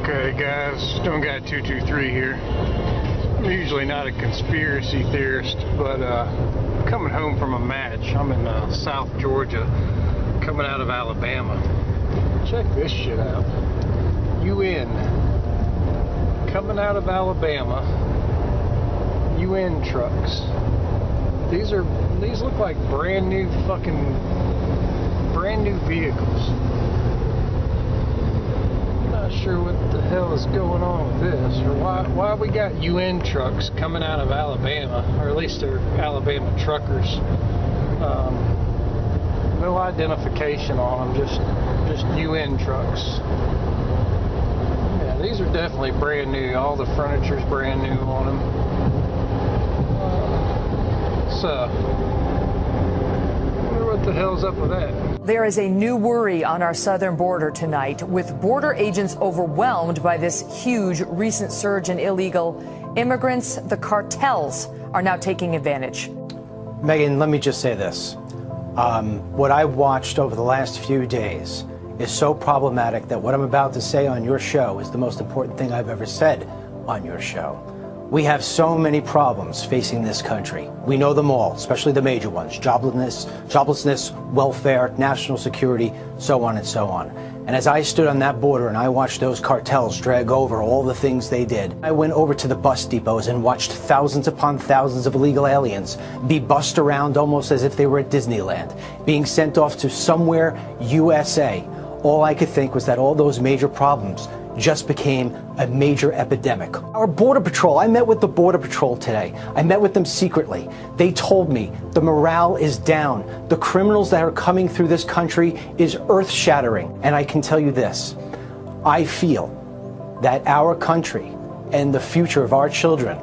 Okay guys, Stone Guy 223 here. I'm usually not a conspiracy theorist, but coming home from a match. I'm in South Georgia, coming out of Alabama. Check this shit out. UN. Coming out of Alabama. UN trucks. These look like brand new vehicles. Not sure what the hell is going on with this, or why we got UN trucks coming out of Alabama, or at least they're Alabama truckers. No identification on them, just UN trucks. Yeah, these are definitely brand new. All the furniture's brand new on them. I wonder what the hell's up with that. There is a new worry on our southern border tonight, with border agents overwhelmed by this huge recent surge in illegal immigrants. The cartels are now taking advantage. Megan, let me just say this. What I've watched over the last few days is so problematic that what I'm about to say on your show is the most important thing I've ever said on your show. We have so many problems facing this country. We know them all, especially the major ones: joblessness, welfare, national security, so on and so on. And as I stood on that border and I watched those cartels drag over all the things they did, I went over to the bus depots and watched thousands upon thousands of illegal aliens be bussed around almost as if they were at Disneyland, being sent off to somewhere USA. All I could think was that all those major problems just became a major epidemic. Our Border Patrol, I met with the Border Patrol today. I met with them secretly. They told me the morale is down. The criminals that are coming through this country is earth-shattering. And I can tell you this, I feel that our country and the future of our children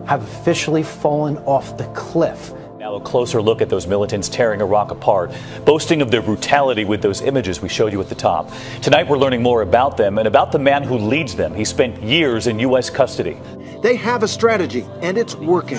have officially fallen off the cliff. Now a closer look at those militants tearing Iraq apart, boasting of their brutality with those images we showed you at the top. Tonight we're learning more about them and about the man who leads them. He spent years in U.S. custody. They have a strategy, and it's working.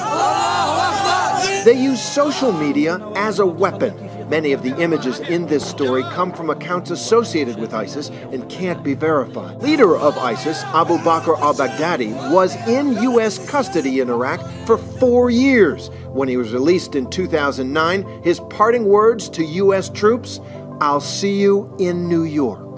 They use social media as a weapon. Many of the images in this story come from accounts associated with ISIS and can't be verified. Leader of ISIS, Abu Bakr al-Baghdadi, was in U.S. custody in Iraq for 4 years. When he was released in 2009, his parting words to U.S. troops: "I'll see you in New York."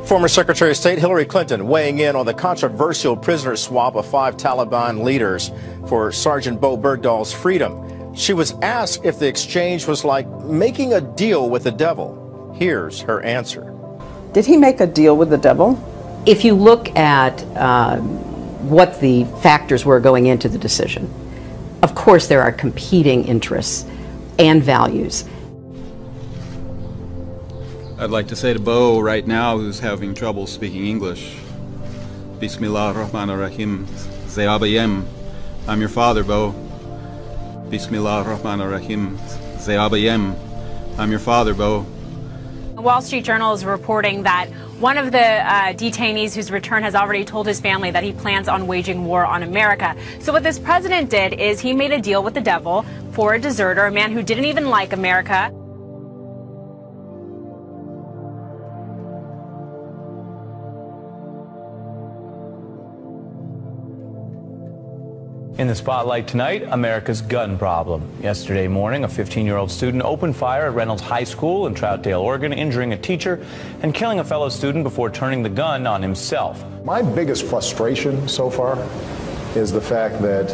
Former Secretary of State Hillary Clinton weighing in on the controversial prisoner swap of 5 Taliban leaders for Sergeant Bo Bergdahl's freedom. She was asked if the exchange was like making a deal with the devil. Here's her answer. Did he make a deal with the devil? If you look at what the factors were going into the decision, of course there are competing interests and values. I'd like to say to Bo right now, who's having trouble speaking English, Bismillah ar-Rahman ar-Rahim, Zayabayem. I'm your father, Bo. Bismillah ar-Rahman ar-Rahim, Zayabayem. I'm your father, Bo. The Wall Street Journal is reporting that one of the detainees whose return has already told his family that he plans on waging war on America. So what this president did is he made a deal with the devil for a deserter, a man who didn't even like America. In the spotlight tonight, America's gun problem. Yesterday morning, a 15-year-old student opened fire at Reynolds High School in Troutdale, Oregon, injuring a teacher and killing a fellow student before turning the gun on himself. My biggest frustration so far is the fact that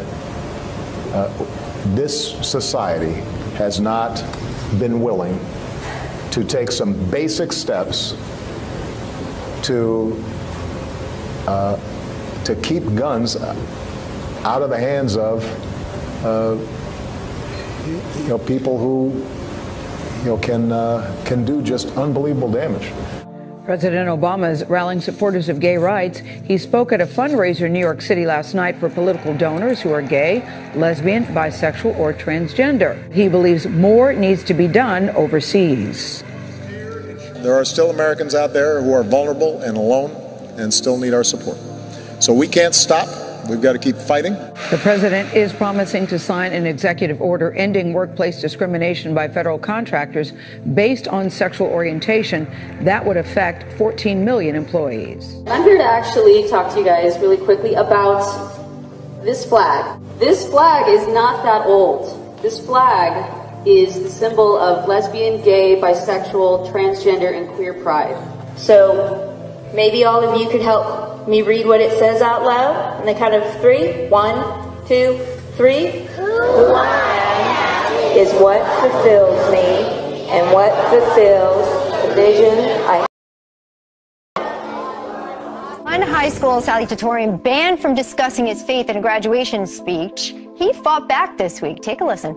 this society has not been willing to take some basic steps to keep guns out of the hands of people who can do just unbelievable damage. President Obama is rallying supporters of gay rights. He spoke at a fundraiser in New York City last night for political donors who are gay, lesbian, bisexual, or transgender. He believes more needs to be done overseas. There are still Americans out there who are vulnerable and alone and still need our support. So we can't stop. We've got to keep fighting. The president is promising to sign an executive order ending workplace discrimination by federal contractors based on sexual orientation. That would affect 14 million employees. I'm here to actually talk to you guys really quickly about this flag. This flag is not that old. This flag is the symbol of lesbian, gay, bisexual, transgender, and queer pride. So maybe all of you could help me read what it says out loud on the count of 3. 1, 2, 3. Who I am is what fulfills me, and what fulfills the vision I have. One high school salutatorian banned from discussing his faith in a graduation speech. He fought back this week. Take a listen.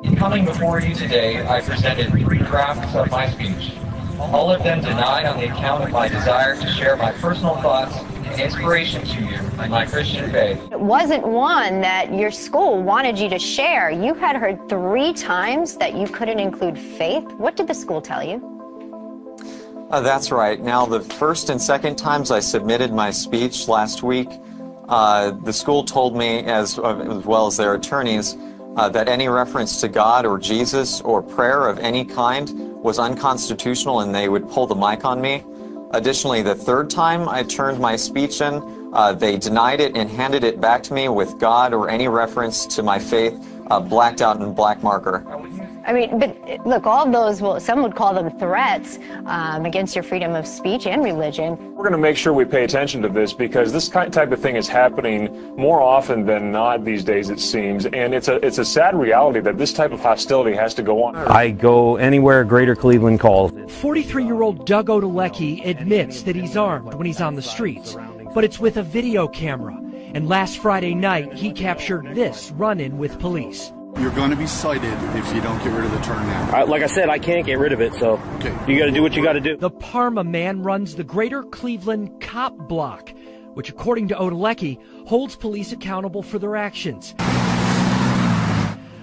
In coming before you today, I presented 3 drafts of my speech. All of them denied on the account of my desire to share my personal thoughts and inspiration to you in my Christian faith. It wasn't one that your school wanted you to share. You had heard 3 times that you couldn't include faith. What did the school tell you? That's right. Now, the first and second times I submitted my speech last week, the school told me, as well as their attorneys, that any reference to God or Jesus or prayer of any kind was unconstitutional and they would pull the mic on me. Additionally, the third time I turned my speech in, they denied it and handed it back to me with God or any reference to my faith blacked out in black marker. I mean, but look, all of those, well, some would call them threats against your freedom of speech and religion. We're going to make sure we pay attention to this because this type of thing is happening more often than not these days, it seems. And it's a sad reality that this type of hostility has to go on. I go anywhere Greater Cleveland calls. 43-year-old Doug Odelecki admits that he's armed when he's on the streets, but it's with a video camera. And last Friday night, he captured this run-in with police. You're going to be cited if you don't get rid of the turn now. Like I said, I can't get rid of it, so you got to do what you got to do. The Parma man runs the Greater Cleveland Cop Block, which, according to Odelecki, holds police accountable for their actions.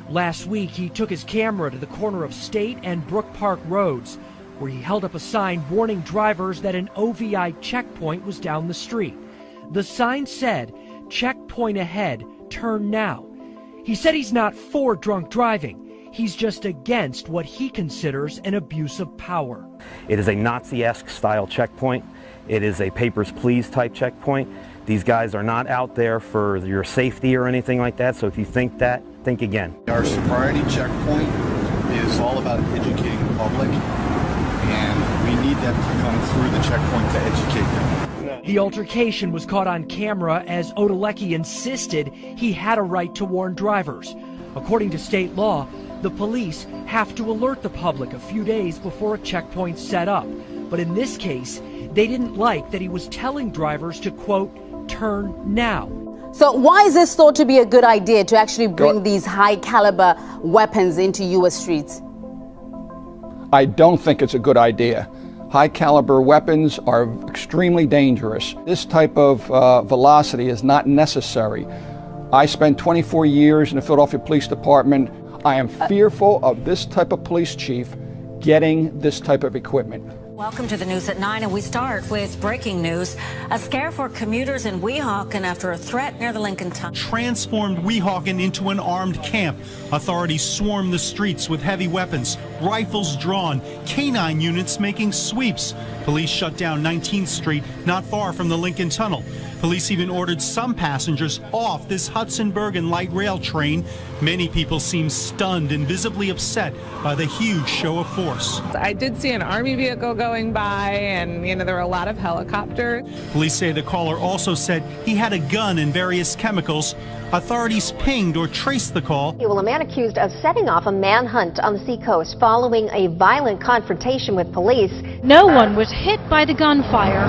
Last week, he took his camera to the corner of State and Brook Park Roads, where he held up a sign warning drivers that an OVI checkpoint was down the street. The sign said, "Checkpoint ahead, turn now." He said he's not for drunk driving. He's just against what he considers an abuse of power. It is a Nazi-esque style checkpoint. It is a papers, please type checkpoint. These guys are not out there for your safety or anything like that, so if you think that, think again. Our sobriety checkpoint is all about educating the public, and we need them to come through the checkpoint to educate them. The altercation was caught on camera as Odelecki insisted he had a right to warn drivers. According to state law, the police have to alert the public a few days before a checkpoint's set up. But in this case, they didn't like that he was telling drivers to, quote, turn now. So why is this thought to be a good idea to actually bring these high caliber weapons into U.S. streets? I don't think it's a good idea. High caliber weapons are extremely dangerous. This type of velocity is not necessary. I spent 24 years in the Philadelphia Police Department. I am fearful of this type of police chief getting this type of equipment. Welcome to the news at 9, and we start with breaking news. A scare for commuters in Weehawken after a threat near the Lincoln Tunnel. Transformed Weehawken into an armed camp. Authorities swarm the streets with heavy weapons, rifles drawn, canine units making sweeps. Police shut down 19th Street, not far from the Lincoln Tunnel. Police even ordered some passengers off this Hudson-Bergen light rail train. Many people seem stunned and visibly upset by the huge show of force. I did see an Army vehicle going by, and there were a lot of helicopters. Police say the caller also said he had a gun and various chemicals. Authorities pinged or traced the call. Well, a man accused of setting off a manhunt on the seacoast following a violent confrontation with police. No one was hit by the gunfire.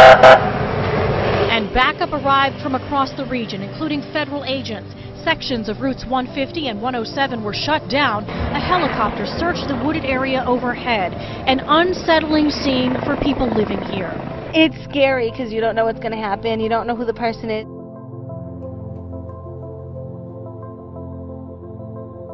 And backup arrived from across the region, including federal agents. Sections of routes 150 and 107 were shut down. A helicopter searched the wooded area overhead. An unsettling scene for people living here. It's scary because you don't know what's going to happen. You don't know who the person is.